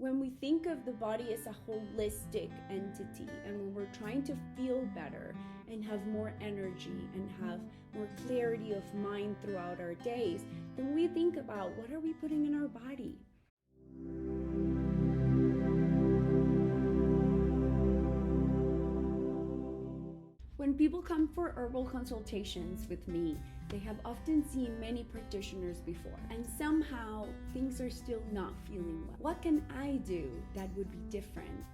When we think of the body as a holistic entity, and when we're trying to feel better and have more energy and have more clarity of mind throughout our days, then we think about what are we putting in our body? When people come for herbal consultations with me, they have often seen many practitioners before, and somehow things are still not feeling well. What can I do that would be different?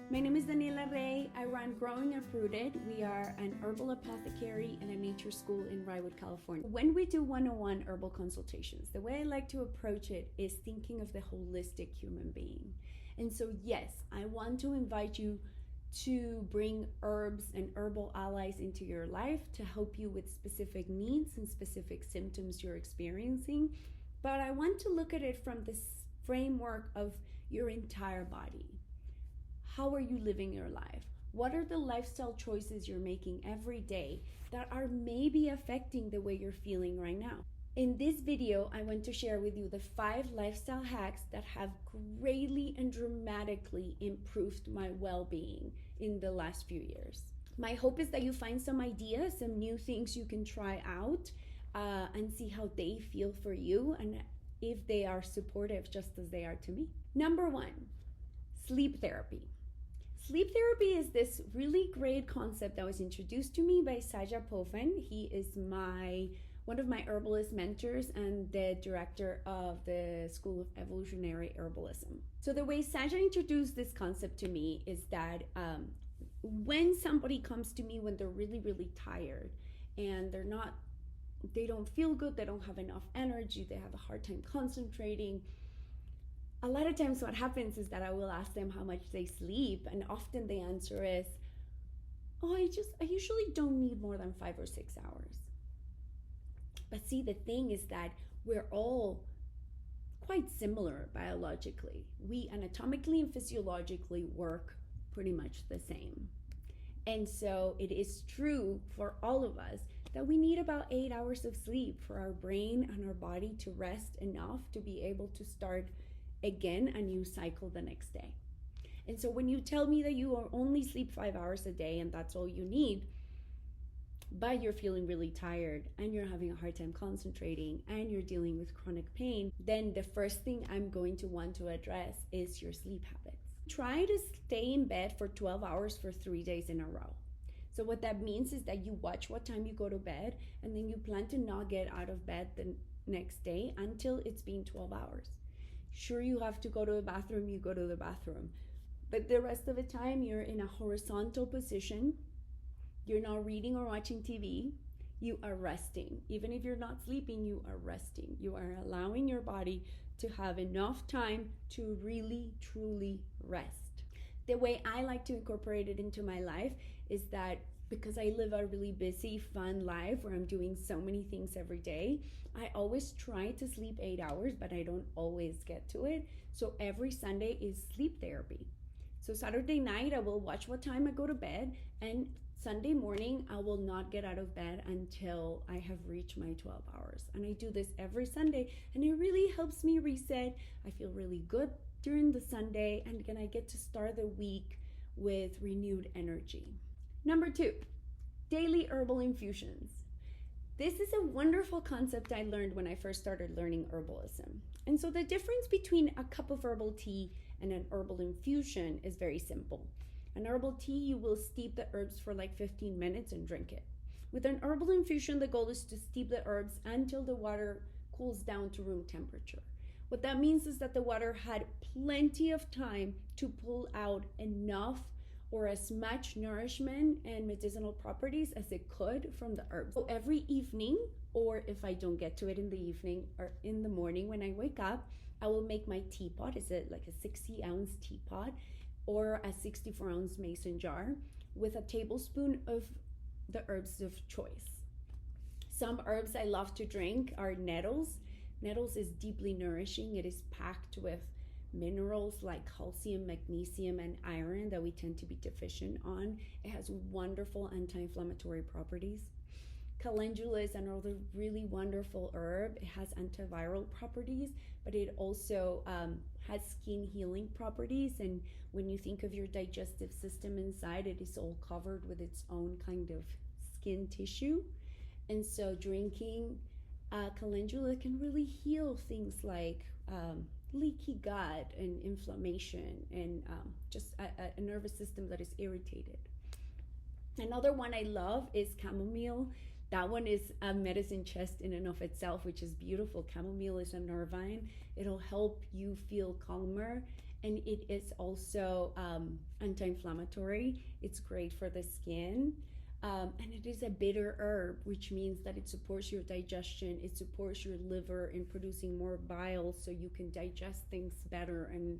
My name is Daniela Rey. I run Growing Uprooted. We are an herbal apothecary and a nature school in Rywood, California. When we do 101 herbal consultations, the way I like to approach it is thinking of the holistic human being. And so, yes, I want to invite you to bring herbs and herbal allies into your life to help you with specific needs and specific symptoms you're experiencing. But I want to look at it from this framework of your entire body. How are you living your life? What are the lifestyle choices you're making every day that are maybe affecting the way you're feeling right now? In this video, I want to share with you the 5 lifestyle hacks that have greatly and dramatically improved my well-being in the last few years. My hope is that you find some ideas, some new things you can try out and see how they feel for you and if they are supportive just as they are to me. Number 1, sleep therapy. Sleep therapy is this really great concept that was introduced to me by Saja Pofen. He is one of my herbalist mentors and the director of the School of Evolutionary Herbalism. So the way Saja introduced this concept to me is that when somebody comes to me when they're really, really tired and they don't feel good, they don't have enough energy, they have a hard time concentrating, a lot of times what happens is that I will ask them how much they sleep, and often the answer is, I usually don't need more than 5 or 6 hours. But see, the thing is that we're all quite similar biologically. We anatomically and physiologically work pretty much the same. And so it is true for all of us that we need about 8 hours of sleep for our brain and our body to rest enough to be able to start again a new cycle the next day. And so when you tell me that you only sleep 5 hours a day and that's all you need, but you're feeling really tired and you're having a hard time concentrating and you're dealing with chronic pain, then the first thing I'm going to want to address is your sleep habits. Try to stay in bed for 12 hours for 3 days in a row. So what that means is that you watch what time you go to bed, and then you plan to not get out of bed the next day until it's been 12 hours. Sure, you have to go to the bathroom, you go to the bathroom. But the rest of the time, you're in a horizontal position. You're not reading or watching TV. You are resting. Even if you're not sleeping, you are resting. You are allowing your body to have enough time to really, truly rest. The way I like to incorporate it into my life is that because I live a really busy, fun life where I'm doing so many things every day, I always try to sleep 8 hours, but I don't always get to it. So every Sunday is sleep therapy. So Saturday night, I will watch what time I go to bed, and Sunday morning, I will not get out of bed until I have reached my 12 hours. And I do this every Sunday, and it really helps me reset. I feel really good during the Sunday, and then I get to start the week with renewed energy. Number 2, daily herbal infusions. This is a wonderful concept I learned when I first started learning herbalism. And so the difference between a cup of herbal tea and an herbal infusion is very simple. An herbal tea, you will steep the herbs for like 15 minutes and drink it. With an herbal infusion, the goal is to steep the herbs until the water cools down to room temperature. What that means is that the water had plenty of time to pull out enough or as much nourishment and medicinal properties as it could from the herbs. So every evening, or if I don't get to it in the evening or in the morning when I wake up, I will make my teapot. Is it like a 60-ounce teapot or a 64-ounce mason jar with a tablespoon of the herbs of choice. Some herbs I love to drink are nettles. Nettles is deeply nourishing. It is packed with minerals like calcium, magnesium, and iron that we tend to be deficient on. It has wonderful anti-inflammatory properties. Calendula is another really wonderful herb. It has antiviral properties, but it also has skin healing properties. And when you think of your digestive system inside, it is all covered with its own kind of skin tissue. And so drinking calendula can really heal things like leaky gut and inflammation and just a nervous system that is irritated. Another one I love is chamomile. That one is a medicine chest in and of itself, which is beautiful. Chamomile is a nervine. It'll help you feel calmer, and it is also anti-inflammatory. It's great for the skin. And it is a bitter herb, which means that it supports your digestion. It supports your liver in producing more bile so you can digest things better and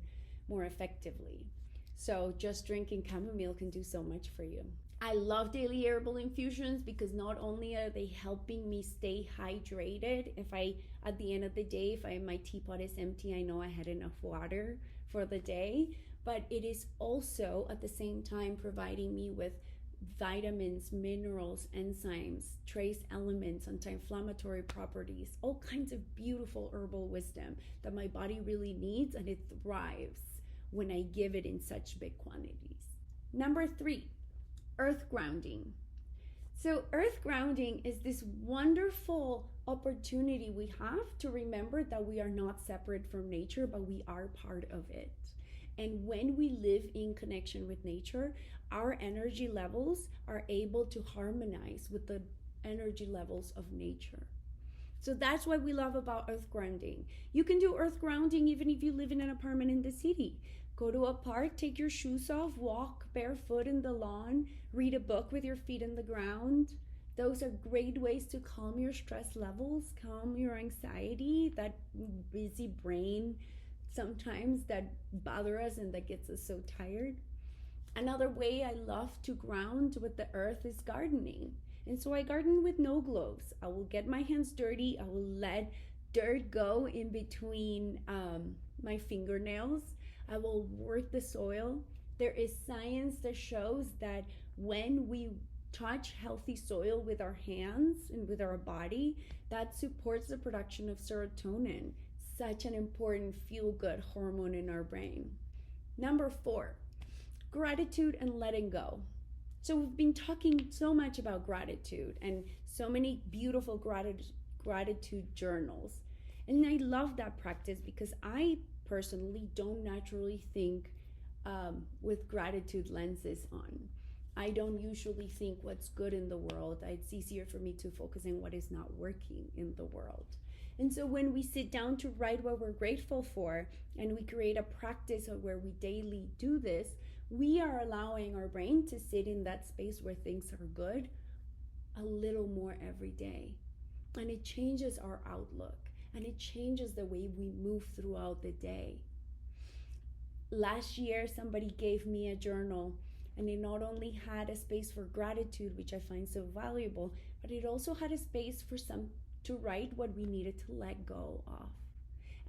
more effectively. So just drinking chamomile can do so much for you. I love daily herbal infusions because not only are they helping me stay hydrated, at the end of the day, if my teapot is empty, I know I had enough water for the day, but it is also at the same time providing me with vitamins, minerals, enzymes, trace elements, anti-inflammatory properties, all kinds of beautiful herbal wisdom that my body really needs, and it thrives when I give it in such big quantities. Number 3, earth grounding. So earth grounding is this wonderful opportunity we have to remember that we are not separate from nature, but we are part of it. And when we live in connection with nature, our energy levels are able to harmonize with the energy levels of nature. So that's what we love about earth grounding. You can do earth grounding even if you live in an apartment in the city. Go to a park, take your shoes off, walk barefoot in the lawn, read a book with your feet in the ground. Those are great ways to calm your stress levels, calm your anxiety, that busy brain sometimes that bother us and that gets us so tired. Another way I love to ground with the earth is gardening. And so I garden with no gloves. I will get my hands dirty. I will let dirt go in between my fingernails. I will work the soil. There is science that shows that when we touch healthy soil with our hands and with our body, that supports the production of serotonin, such an important feel-good hormone in our brain. Number 4, gratitude and letting go. So we've been talking so much about gratitude and so many beautiful gratitude journals. And I love that practice because I personally don't naturally think with gratitude lenses on. I don't usually think what's good in the world. It's easier for me to focus on what is not working in the world. And so when we sit down to write what we're grateful for and we create a practice where we daily do this, we are allowing our brain to sit in that space where things are good a little more every day. And it changes our outlook and it changes the way we move throughout the day. Last year, somebody gave me a journal, and it not only had a space for gratitude, which I find so valuable, but it also had a space for to write what we needed to let go of.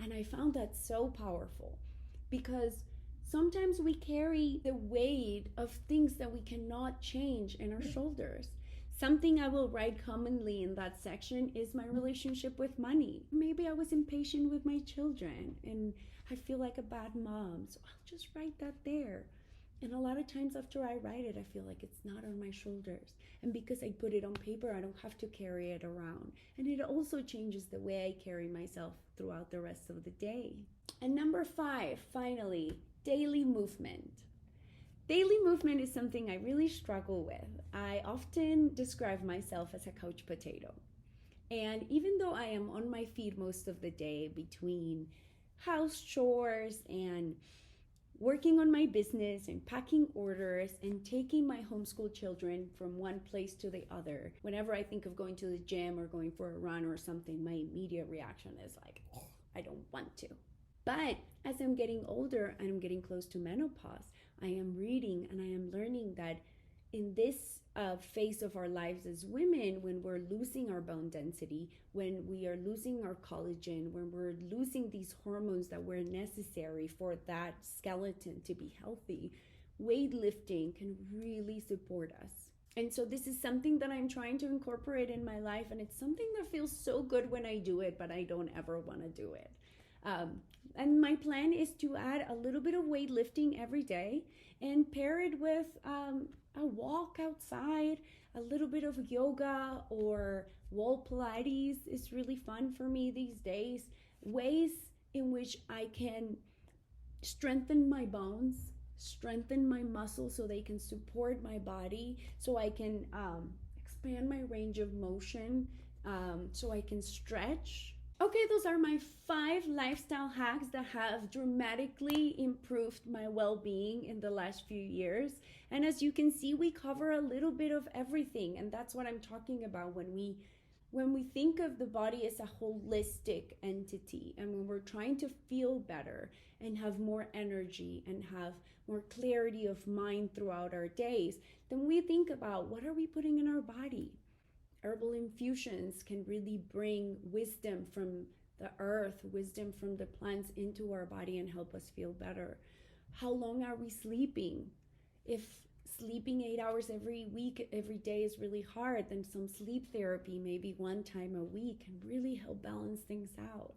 And I found that so powerful because sometimes we carry the weight of things that we cannot change in our shoulders. Something I will write commonly in that section is my relationship with money. Maybe I was impatient with my children and I feel like a bad mom, so I'll just write that there. And a lot of times after I write it, I feel like it's not on my shoulders. And because I put it on paper, I don't have to carry it around. And it also changes the way I carry myself throughout the rest of the day. And number 5, finally, daily movement. Daily movement is something I really struggle with. I often describe myself as a couch potato. And even though I am on my feet most of the day between house chores and working on my business and packing orders and taking my homeschool children from one place to the other, whenever I think of going to the gym or going for a run or something, my immediate reaction is like, oh, I don't want to. But as I'm getting older and I'm getting close to menopause, I am reading and I am learning that in this phase of our lives as women, when we're losing our bone density, when we are losing our collagen, when we're losing these hormones that were necessary for that skeleton to be healthy, weightlifting can really support us. And so this is something that I'm trying to incorporate in my life, and it's something that feels so good when I do it, but I don't ever want to do it. And my plan is to add a little bit of weightlifting every day and pair it with a walk outside, a little bit of yoga or wall Pilates is really fun for me these days. Ways in which I can strengthen my bones, strengthen my muscles so they can support my body, so I can expand my range of motion, so I can stretch. Okay, those are my 5 lifestyle hacks that have dramatically improved my well being in the last few years. And as you can see, we cover a little bit of everything. And that's what I'm talking about when we think of the body as a holistic entity, and when we're trying to feel better and have more energy and have more clarity of mind throughout our days, then we think about what are we putting in our body. Herbal infusions can really bring wisdom from the earth, wisdom from the plants into our body and help us feel better. How long are we sleeping? If sleeping 8 hours every week, every day is really hard, then some sleep therapy, maybe one time a week, can really help balance things out.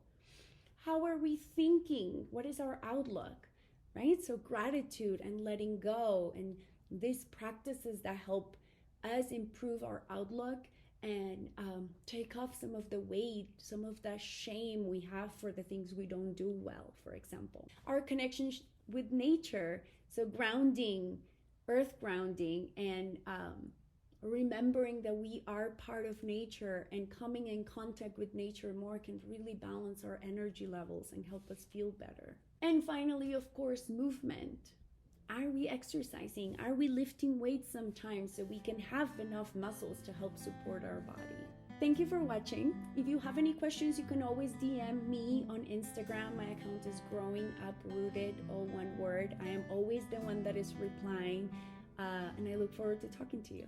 How are we thinking? What is our outlook, right? So gratitude and letting go and these practices that help us improve our outlook and take off some of the weight, some of that shame we have for the things we don't do well, for example. Our connection with nature, so grounding, earth grounding, and remembering that we are part of nature and coming in contact with nature more can really balance our energy levels and help us feel better. And finally, of course, movement. Are we exercising? Are we lifting weights sometimes so we can have enough muscles to help support our body? Thank you for watching. If you have any questions, you can always DM me on Instagram. My account is Growing Uprooted, all one word. I am always the one that is replying, and I look forward to talking to you.